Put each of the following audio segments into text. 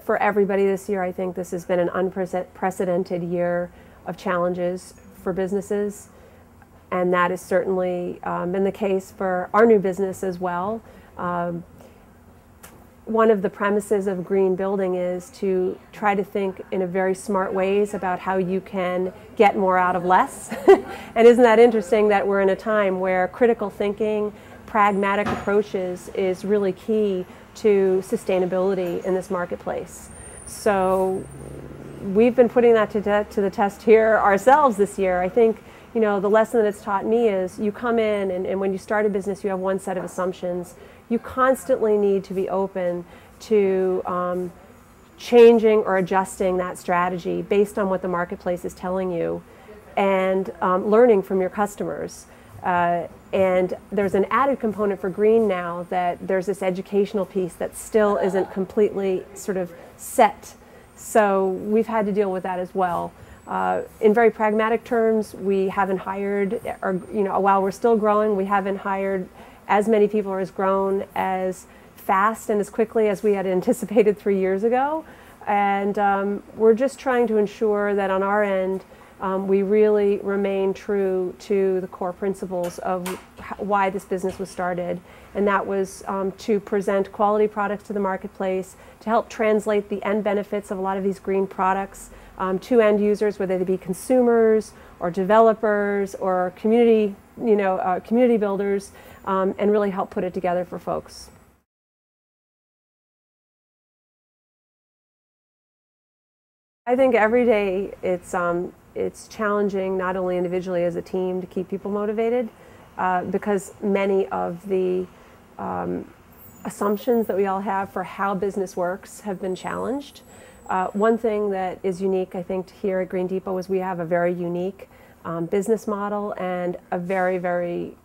for everybody this year, I think this has been an unprecedented year of challenges for businesses, and that has certainly been the case for our new business as well. One of the premises of green building is to try to think in a very smart ways about how you can get more out of less. And isn't that interesting that we're in a time where critical thinking, pragmatic approaches is really key to sustainability in this marketplace. So we've been putting that to the test here ourselves this year. I think, you know, the lesson that it's taught me is you come in and when you start a business you have one set of assumptions. You constantly need to be open to changing or adjusting that strategy based on what the marketplace is telling you, and learning from your customers. And there's an added component for green now, that there's this educational piece that still isn't completely sort of set. So we've had to deal with that as well. In very pragmatic terms, we haven't hired, or, you know, while we're still growing, we haven't hired as many people or has grown as fast and as quickly as we had anticipated 3 years ago. And we're just trying to ensure that on our end, we really remain true to the core principles of why this business was started. And that was to present quality products to the marketplace, to help translate the end benefits of a lot of these green products to end users, whether they be consumers or developers or community, community builders, and really help put it together for folks. I think every day it's challenging, not only individually as a team, to keep people motivated, because many of the assumptions that we all have for how business works have been challenged. One thing that is unique, I think, here at Green Depot is we have a very unique business model and a very, very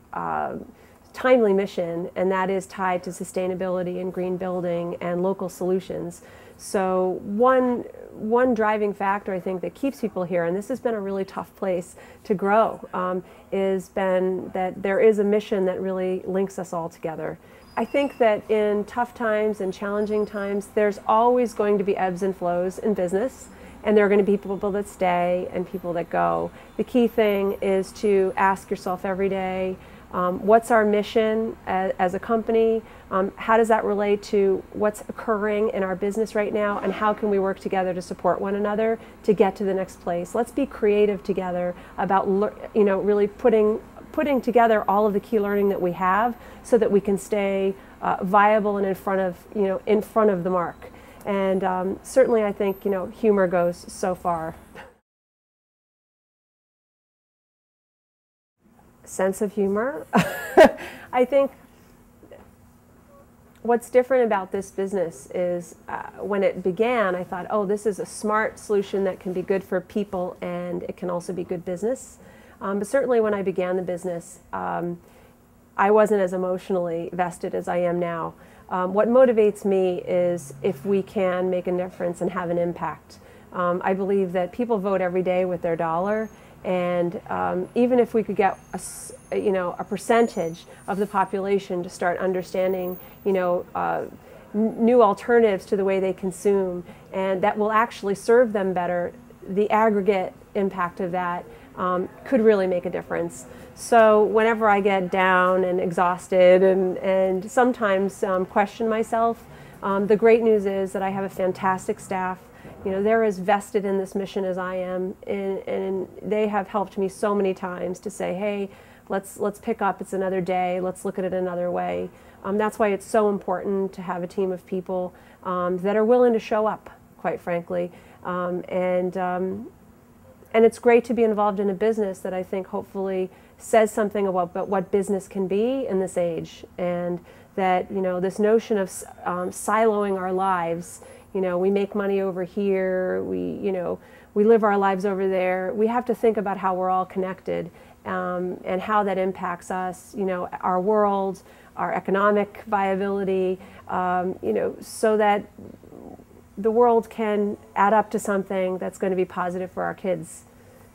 timely mission, and that is tied to sustainability and green building and local solutions. So one driving factor, I think, that keeps people here, and this has been a really tough place to grow, is been that there is a mission that really links us all together. I think that in tough times and challenging times, there's always going to be ebbs and flows in business, and there are going to be people that stay and people that go. The key thing is to ask yourself every day, what's our mission as a company? How does that relate to what's occurring in our business right now, and how can we work together to support one another to get to the next place? Let's be creative together about, really putting together all of the key learning that we have so that we can stay viable and in front of the mark. And certainly I think, humor goes so far. Sense of humor. I think what's different about this business is when it began, I thought, oh, this is a smart solution that can be good for people and it can also be good business. But certainly when I began the business, I wasn't as emotionally vested as I am now. What motivates me is if we can make a difference and have an impact. I believe that people vote every day with their dollar. And even if we could get a percentage of the population to start understanding, new alternatives to the way they consume, and that will actually serve them better, the aggregate impact of that could really make a difference. So whenever I get down and exhausted and sometimes question myself, the great news is that I have a fantastic staff. They're as vested in this mission as I am, and they have helped me so many times to say, hey, let's pick up, it's another day, let's look at it another way. That's why it's so important to have a team of people that are willing to show up, quite frankly. And it's great to be involved in a business that I think hopefully says something about what business can be in this age, and that, this notion of siloing our lives. We make money over here, we live our lives over there. We have to think about how we're all connected, and how that impacts us, our world, our economic viability, so that the world can add up to something that's going to be positive for our kids.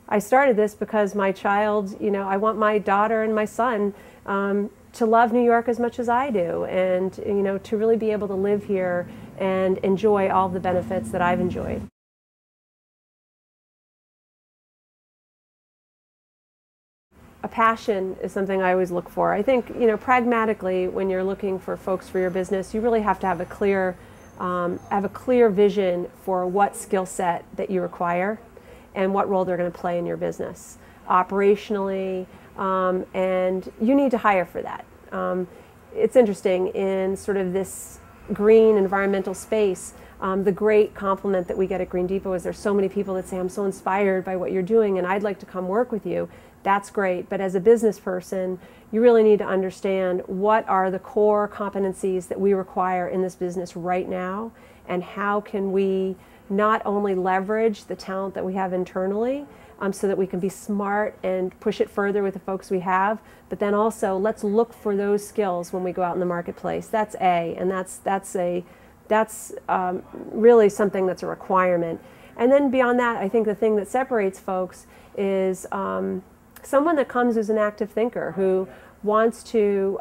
I started this because my child, I want my daughter and my son to love New York as much as I do, and to really be able to live here and enjoy all the benefits that I've enjoyed. A passion is something I always look for. I think, pragmatically, when you're looking for folks for your business, you really have to have a clear vision for what skill set that you require and what role they're going to play in your business operationally, and you need to hire for that. It's interesting, in sort of this green environmental space, the great compliment that we get at Green Depot is there's so many people that say, I'm so inspired by what you're doing and I'd like to come work with you. That's great, but as a business person, you really need to understand what are the core competencies that we require in this business right now, and how can we not only leverage the talent that we have internally, so that we can be smart and push it further with the folks we have, but then also let's look for those skills when we go out in the marketplace. That's and that's really something that's a requirement. And then beyond that, I think the thing that separates folks is someone that comes as an active thinker, who wants to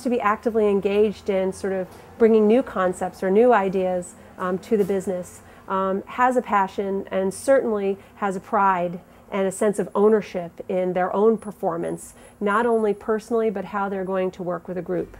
be actively engaged in sort of bringing new concepts or new ideas to the business, has a passion, and certainly has a pride and a sense of ownership in their own performance, not only personally, but how they're going to work with a group.